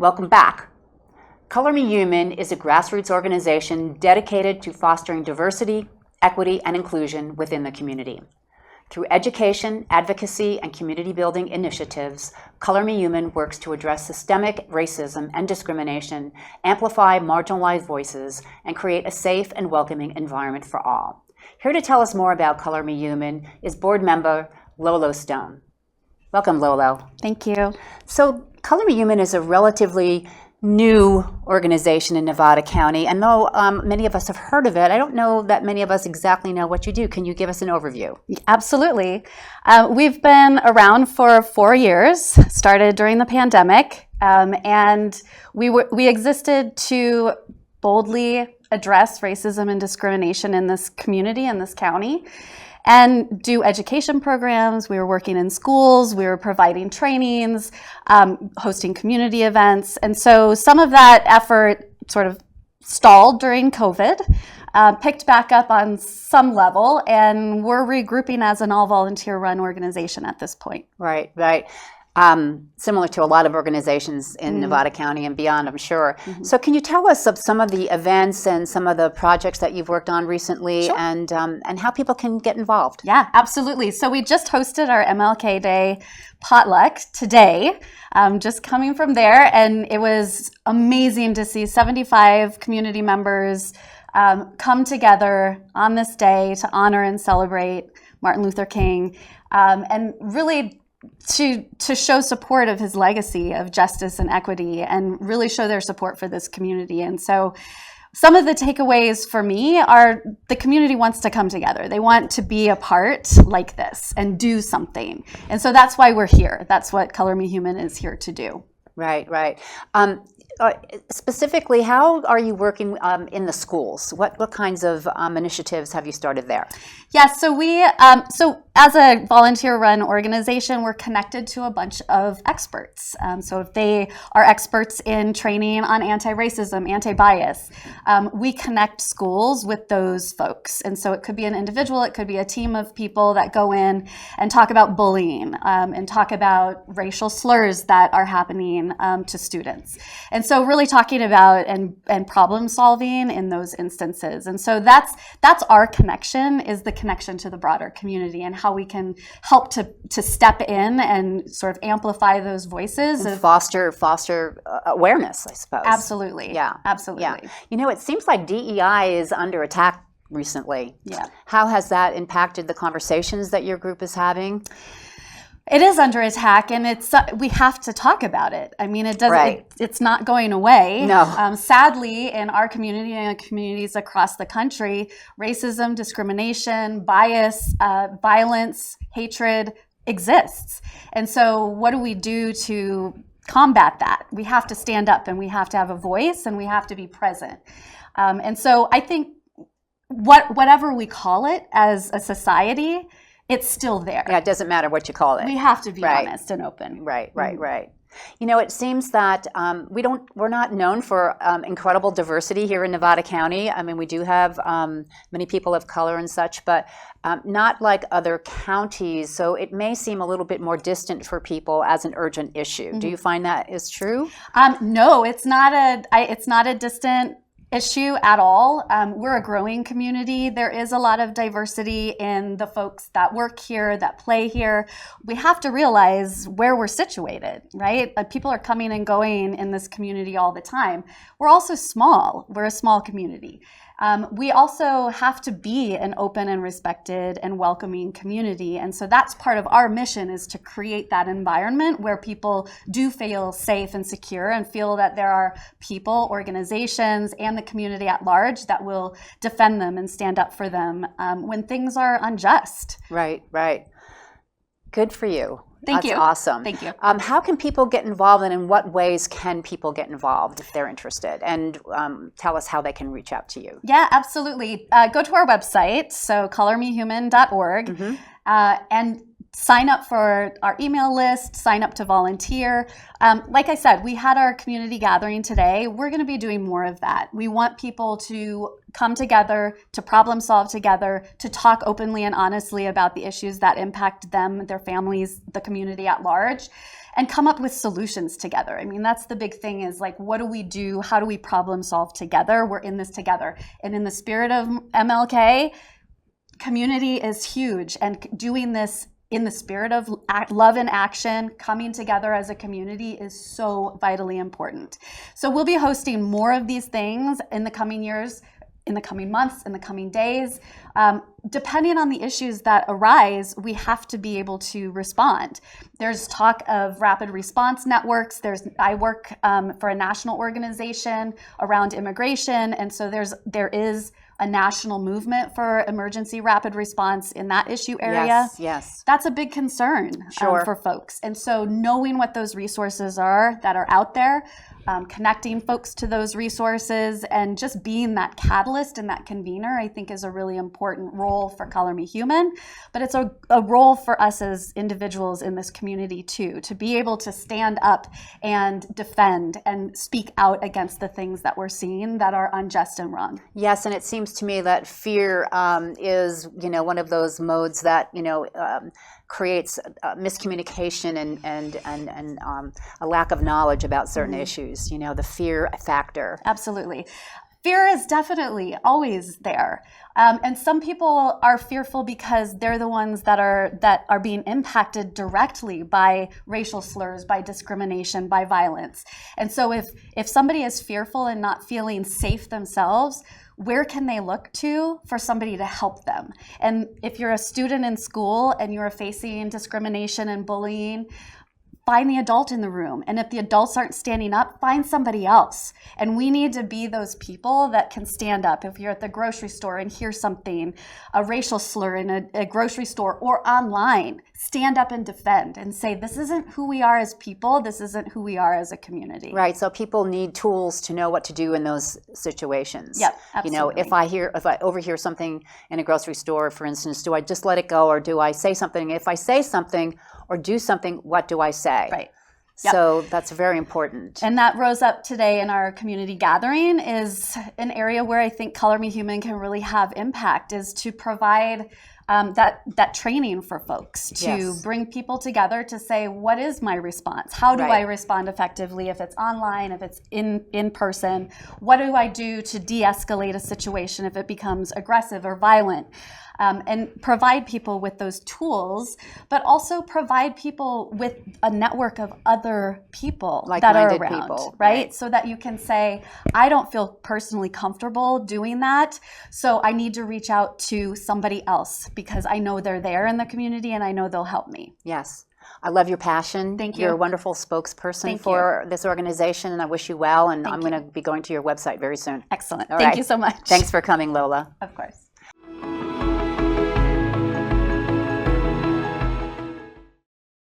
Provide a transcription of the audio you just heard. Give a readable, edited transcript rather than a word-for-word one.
Welcome back. Color Me Human is a grassroots organization dedicated to fostering diversity, equity, and inclusion within the community. Through education, advocacy, and community building initiatives, Color Me Human works to address systemic racism and discrimination, amplify marginalized voices, and create a safe and welcoming environment for all. Here to tell us more about Color Me Human is board member Lolo Stone. Welcome, Lolo. Thank you. So Color Me Human is a relatively new organization in Nevada County, and though many of us have heard of it, I don't know that many of us exactly know what you do. Can you give us an overview? Absolutely. We've been around for 4 years, started during the pandemic, and we existed to boldly address racism and discrimination in this community, in this county, and do education programs. We were working in schools, we were providing trainings, hosting community events. And so some of that effort sort of stalled during COVID, picked back up on some level, and we're regrouping as an all-volunteer run organization at this point. Right. Similar to a lot of organizations in Nevada County and beyond, I'm sure. So can you tell us of some of the events and some of the projects that you've worked on recently? Sure. And how people can get involved? Yeah, absolutely. So we just hosted our MLK Day potluck today, just coming from there, and it was amazing to see 75 community members come together on this day to honor and celebrate Martin Luther King, and really to show support of his legacy of justice and equity, and really show their support for this community. And so some of the takeaways for me are the community wants to come together. They want to be a part like this and do something. And so that's why we're here. That's what Color Me Human is here to do. Right. Specifically, how are you working in the schools? What kinds of initiatives have you started there? Yeah, so so as a volunteer-run organization, we're connected to a bunch of experts. So if they are experts in training on anti-racism, anti-bias, we connect schools with those folks. And so it could be an individual, it could be a team of people that go in and talk about bullying, and talk about racial slurs that are happening to students. And so really talking about and problem solving in those instances. And so that's our connection, is the connection to the broader community, and how we can help to step in and sort of amplify those voices. And foster awareness, I suppose. Absolutely. Yeah. Absolutely. Yeah. You know, it seems like DEI is under attack recently. Yeah. How has that impacted the conversations that your group is having? It is under attack, and we have to talk about it. I mean, it doesn't. Right. It's not going away. No. Sadly, in our community and communities across the country, racism, discrimination, bias, violence, hatred exists. And so, what do we do to combat that? We have to stand up, and we have to have a voice, and we have to be present. And so, I think whatever we call it as a society, it's still there. Yeah, it doesn't matter what you call it. We have to be honest and open. Right. You know, it seems that we're not known for incredible diversity here in Nevada County. I mean, we do have many people of color and such, but not like other counties. So it may seem a little bit more distant for people as an urgent issue. Do you find that is true? No, it's not a distant issue at all. We're a growing community. There is a lot of diversity in the folks that work here, that play here. We have to realize where we're situated, right? People are coming and going in this community all the time. We're also small. We're a small community. We also have to be an open and respected and welcoming community. And so that's part of our mission, is to create that environment where people do feel safe and secure and feel that there are people, organizations, and the community at large that will defend them and stand up for them when things are unjust. Right. Good for you. Thank you. That's awesome. Thank you. How can people get involved, and in what ways can people get involved if they're interested? And tell us how they can reach out to you. Yeah, absolutely. Go to our website, so colormehuman.org, and sign up for our email list, sign up to volunteer. Like I said, we had our community gathering today. We're going to be doing more of that. We want people to come together, to problem solve together, to talk openly and honestly about the issues that impact them, their families, the community at large, and come up with solutions together. I mean, that's the big thing, is like, what do we do? How do we problem solve together? We're in this together. And in the spirit of MLK, community is huge, and doing this in the spirit of love and action, coming together as a community, is so vitally important. So we'll be hosting more of these things in the coming years, in the coming months, in the coming days. Depending on the issues that arise, we have to be able to respond. There's talk of rapid response networks. I work for a national organization around immigration, and so there is a national movement for emergency rapid response in that issue area. Yes. That's a big concern for folks. And so knowing what those resources are that are out there, connecting folks to those resources, and just being that catalyst and that convener, I think is a really important role for Color Me Human. But it's a role for us as individuals in this community too, to be able to stand up and defend and speak out against the things that we're seeing that are unjust and wrong. Yes, and it seems to me that fear is, one of those modes that, creates miscommunication and a lack of knowledge about certain issues, the fear factor. Absolutely. Fear is definitely always there. And some people are fearful because they're the ones that are being impacted directly by racial slurs, by discrimination, by violence. And so if somebody is fearful and not feeling safe themselves, where can they look to for somebody to help them? And if you're a student in school and you're facing discrimination and bullying, find the adult in the room. And if the adults aren't standing up, find somebody else. And we need to be those people that can stand up. If you're at the grocery store and hear something, a racial slur in a grocery store or online, stand up and defend and say, this isn't who we are as people. This isn't who we are as a community. Right. So people need tools to know what to do in those situations. Yep, absolutely. If I overhear something in a grocery store, for instance, do I just let it go, or do I say something? If I say something or do something, what do I say? Right. Yep. So that's very important. And that rose up today in our community gathering, is an area where I think Color Me Human can really have impact, is to provide that training for folks, to bring people together to say, what is my response? How do I respond effectively if it's online, if it's in person? What do I do to de-escalate a situation if it becomes aggressive or violent? And provide people with those tools, but also provide people with a network of other people that are around, people, right? So that you can say, I don't feel personally comfortable doing that, so I need to reach out to somebody else because I know they're there in the community and I know they'll help me. Yes. I love your passion. Thank you. You're a wonderful spokesperson for this organization, and I wish you well, and I'm going to be going to your website very soon. Excellent. All Thank right. you so much. Thanks for coming, Lola. Of course.